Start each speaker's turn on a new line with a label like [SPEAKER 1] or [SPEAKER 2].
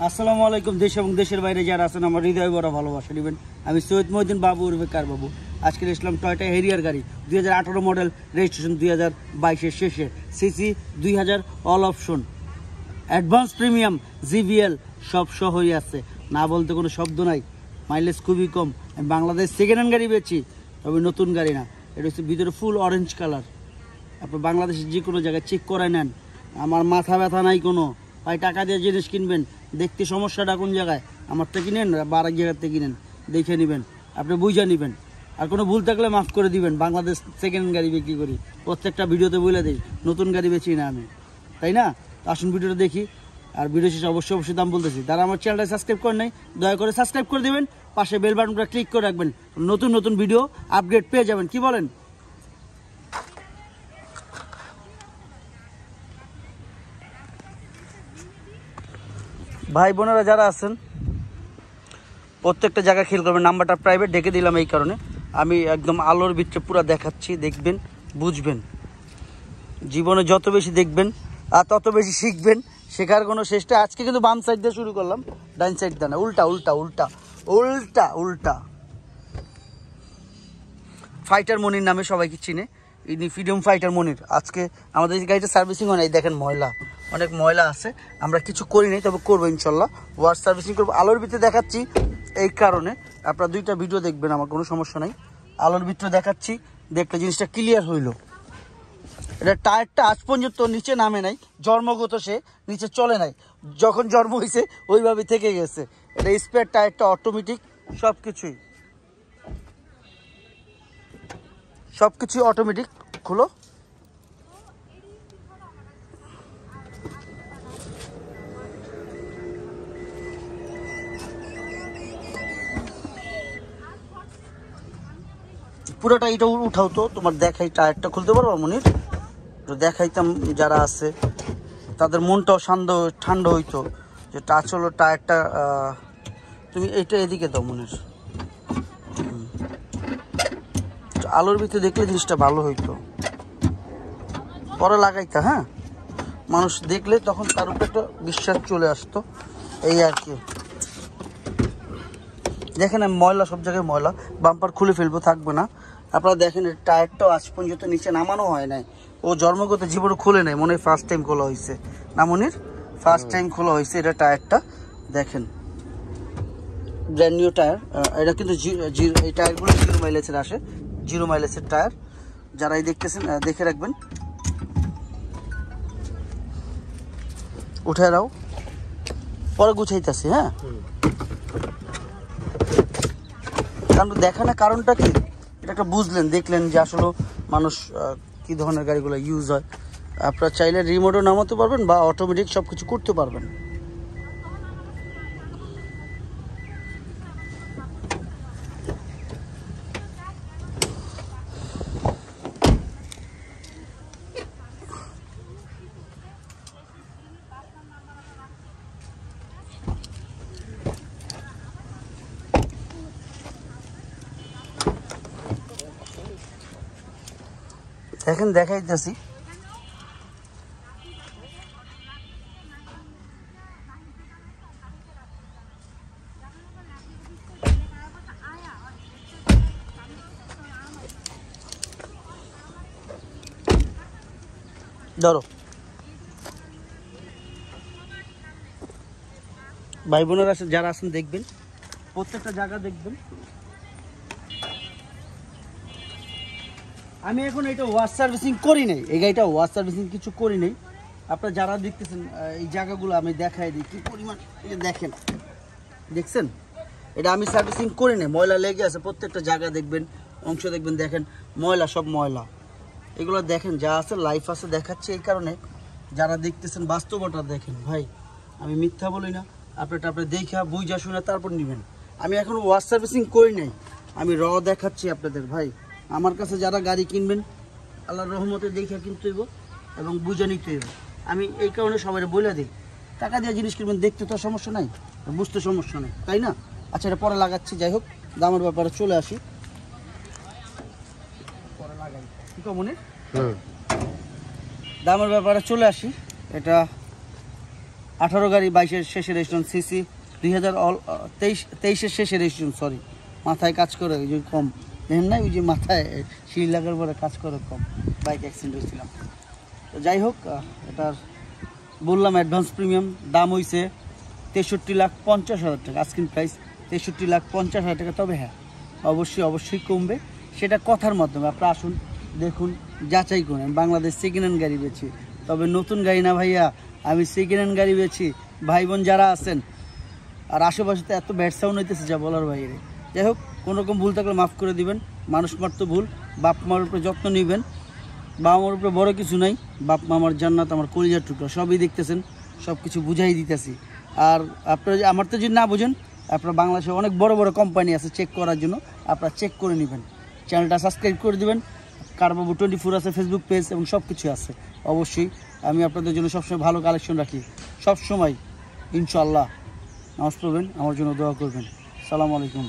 [SPEAKER 1] আসসালামু আলাইকুম। দেশ এবং দেশের বাইরে যারা আছেন আমার হৃদয় বড় ভালোবাসা নেবেন। আমি সৈয়দ মহিউদ্দিন বাবু উর্ফে কার বাবু। আজকে ইসলাম টয়োটা হেরিয়ার গাড়ি 2018 মডেল, রেজিস্ট্রেশন 2022-এর শেষে, CC 2000, all option, advance premium, GBL সব সহই আছে, না বলতে কোনো শব্দ নাই। মাইলেজ খুবই কম। আমি বাংলাদেশ সেকেন্ড হ্যান্ড গাড়ি বেচি, তবে নতুন গাড়ি না। এটা হচ্ছে ভিতরে ফুল অরেঞ্জ কালার। আপনি বাংলাদেশের যে কোনো জায়গায় চেক করে নেন। আমার মাথা ব্যথা নাই কোনো। ভাই টাকা দিয়ে জিনিস কিনবেন, দেখতে সমস্যাটা কোন জায়গায়, আমার থেকে কিনেন বা আরেক জায়গার থেকে কিনেন, দেখে নেবেন, আপনি বুঝে নেবেন। আর কোনো ভুল থাকলে মাফ করে দিবেন। বাংলাদেশ সেকেন্ড হ্যান্ড গাড়ি বিক্রি করি, প্রত্যেকটা ভিডিওতে বলে দিই, নতুন গাড়ি বেচি না আমি, তাই না? আসুন ভিডিওটা দেখি। আর ভিডিও শেষে অবশ্যই দাম বলতেছি। যারা আমার চ্যানেলটা সাবস্ক্রাইব করেন নাই, দয়া করে সাবস্ক্রাইব করে দেবেন, পাশে বেল বাটনটা ক্লিক করে রাখবেন, নতুন নতুন ভিডিও আপডেট পেয়ে যাবেন। কি বলেন? ভাই বোনেরা যারা আছেন প্রত্যেকটা জায়গায় খেয়াল করবেন। নাম্বারটা প্রাইভেট ডেকে দিলাম এই কারণে, আমি একদম আলোর ভিতরে পুরো দেখাচ্ছি, দেখবেন, বুঝবেন। জীবনে যত বেশি দেখবেন আর তত বেশি শিখবেন, শেখার কোনো শেষটা। আজকে কিন্তু বাম সাইড দিয়ে শুরু করলাম, ডাইন সাইড দিয়ে না, উল্টা উল্টা উল্টা উল্টা উল্টা। ফাইটার মনির নামে সবাইকে চিনে, ইনি ফ্রিডম ফাইটার মনির। আজকে আমাদের এই গাড়িটা সার্ভিসিং হয় নাই, দেখেন ময়লা, অনেক ময়লা আছে। আমরা কিছু করি নাই, তবে করবো ইনশাল্লাহ, ওয়াশ সার্ভিসিং করবো। আলোর ভিতরে দেখাচ্ছি এই কারণে, আপনারা দুইটা ভিডিও দেখবেন, আমার কোনো সমস্যা নাই। আলোর ভিতরে দেখাচ্ছি, দেখলে জিনিসটা ক্লিয়ার হইলো। এটা টায়ারটা আজ পর্যন্ত নিচে নামে নাই, জন্মগত সে নিচে চলে নাই, যখন জন্ম হয়েছে ওইভাবে থেকে গেছে। এটা স্পেয়ার টায়ারটা অটোমেটিক, সব কিছুই অটোমেটিক। খুলো, পুরোটা এটা উঠাও তো, তোমার দেখাই। টায়ারটা খুলতে পারবো মনির? দেখাইতাম, যারা আছে তাদের মনটাও ঠান্ডা হইতো, যে টাচ হলো টায়ারটা। তুমি এটা এদিকে দাও মনির, আলোর ভিতরে দেখলে জিনিসটা ভালো হইতো, পরে লাগাইতা। হ্যাঁ, মানুষ দেখলে তখন তার উপরে একটা বিশ্বাস চলে আসতো, এই আর কি। দেখেন আমি ময়লা, সব জায়গায় ময়লা, বাম্পার খুলে ফেলবো, থাকবে না। আপনারা দেখেন টায়ারটাও আজ পর্যন্ত নিচে নামানো হয় নাই, ও জন্মগত জীবনে খুলে নেয়, মনে হয় ফার্স্ট টাইম খোলা হয়েছে না মনির? ফার্স্ট টাইম খোলা হয়েছে এটা টায়ারটা। দেখেন ব্র্যান্ড নিউ টায়ার। এটা কিন্তু এই টায়ারগুলো 0 মাইলেজের আসে, 0 মাইলেজের টায়ার। যারাই দেখতেছেন দেখে রাখবেন। উঠে দাও, পরে গুছাইতেছি। হ্যাঁ, কারণ দেখানোর কারণটা কি, এটা একটা বুঝলেন, দেখলেন যে আসলে মানুষ কি ধরনের গাড়িগুলো ইউজ হয়। আপনারা চাইলে রিমোটও নামাতে পারবেন বা অটোমেটিক সব কিছু করতে পারবেন। দেখেন দেখাইতেছি, ধরো ভাই বোনেরা যারা আছেন দেখবেন, প্রত্যেকটা জায়গা দেখবেন। আমি এখন এটা ওয়াশ সার্ভিসিং করি নাই, এই গাড়িটা ওয়াশ সার্ভিসিং কিছু করি নাই। আপনারা যারা দেখতেছেন এই জায়গাগুলো আমি দেখাই দিই কি পরিমাণ। এই যে দেখেন, দেখছেন, এটা আমি সার্ভিসিং করি নাই, ময়লা লেগে আছে। প্রত্যেকটা জায়গা দেখবেন, অংশ দেখবেন, দেখেন ময়লা, সব ময়লা। এগুলো দেখেন যা আছে, লাইফ আছে, দেখাচ্ছে। এই কারণে যারা দেখতেছেন বাস্তবতা দেখেন ভাই, আমি মিথ্যা বলি না। আপনি দেখা বুঝা শুনে তারপর নেবেন। আমি এখন ওয়াশ সার্ভিসিং করি নাই, আমি র দেখাচ্ছি আপনাদের। ভাই আমার কাছে যারা গাড়ি কিনবেন, আল্লাহর রহমতে দেখে কিনতে হইব এবং বুঝে নিতে হইব। আমি এই কারণে সবাই বলে দিই, টাকা দিয়ে জিনিস কিনবেন, দেখতে তো সমস্যা নাই, বুঝতে সমস্যা নেই, তাই না? আচ্ছা, এটা পরে লাগাচ্ছি। যাই হোক, দামের ব্যাপারে চলে আসি, পরে লাগাই। ঠিক আছে মনে, দামের ব্যাপারে চলে আসি। এটা 18 গাড়ি 22-এর শেষে রেজিস্ট্রেশন, সিসি 2023-এর শেষে রেজিস্ট্রেশন, সরি মাথায় কাজ করে ওই যে কম দেখেন না, ওই যে মাথায় সিঁড়ি লাগার পরে কাজ করে কম, বাইক অ্যাক্সিডেন্ট হয়েছিলাম। তো যাই হোক, এটার বললাম অ্যাডভান্স প্রিমিয়াম দাম হয়েছে 63,50,000 টাকা, আস্কিং প্রাইস 63,50,000 টাকা। তবে হ্যাঁ, অবশ্যই কমবে, সেটা কথার মাধ্যমে। আপনারা আসুন, দেখুন, যাচাই করেন। বাংলাদেশ সেকেন্ড হ্যান্ড গাড়ি বেচি, তবে নতুন গাড়ি না ভাইয়া, আমি সেকেন্ড হ্যান্ড গাড়ি বেচি। ভাই বোন যারা আছেন, আর আশেপাশে তো এত ব্যাড সাউন্ড হইতেছে যা বলার বাইরে। যাই হোক, কোনো রকম ভুল থাকলে মাফ করে দিবেন। মানুষ মাত্র ভুল, বাপ মার উপরে যত্ন নেবেন। বাবা মার উপরে বড় কিছু নাই, বাপ মা আমার জান্নাত, আমার কলিজার টুকরা, সবই দেখতেছেন, সব কিছু বুঝাই দিতেছি। আর আপনারা আমার তো যদি না বুঝেন, আপনারা বাংলাদেশে অনেক বড় বড় কোম্পানি আছে চেক করার জন্য, আপনারা চেক করে নেবেন। চ্যানেলটা সাবস্ক্রাইব করে দিবেন। কারবাবু 24 আছে ফেসবুক পেজ এবং সব কিছু আছে। অবশ্যই আমি আপনাদের জন্য সবসময় ভালো কালেকশন রাখি, সবসময়। ইনশাআল্লাহ নামাজ পড়বেন, আমার জন্য দোয়া করবেন। সালামু আলাইকুম।